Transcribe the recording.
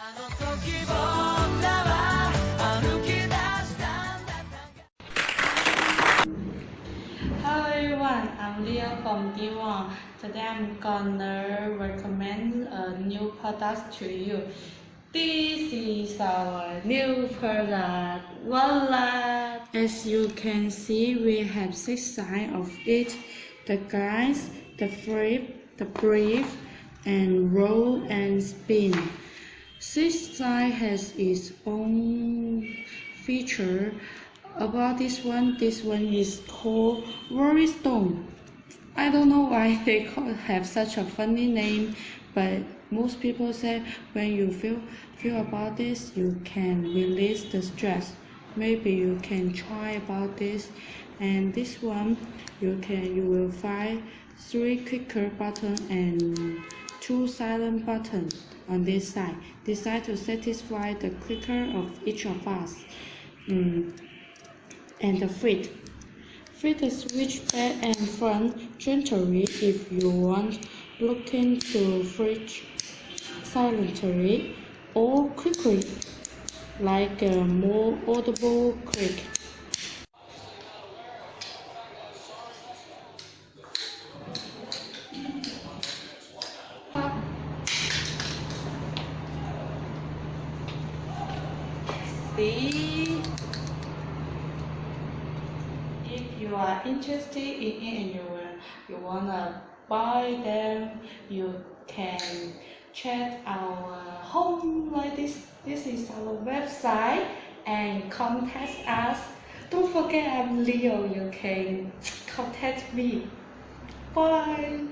Hello everyone, I'm Leo from Dwon. Today I'm gonna recommend a new product to you. This is our new product. Voila! As you can see, we have 6 sides of it: the guides, the flip, the brief, and roll and spin. Each side has its own feature. About this one is called Worry Stone. I don't know why they have such a funny name, but most people say when you feel about this, you can release the stress. Maybe you can try about this. And this one, you will find 3 clicker buttons and 2 silent buttons on this side. This side to satisfy the clicker of each of us. And the feet. Feed the switch back and front gently if you want, looking to switch silently or quickly, like a more audible click. See? If you are interested in it and you wanna buy them, you can check our home like this. This is our website and contact us. Don't forget I'm Leo. You can contact me. Bye.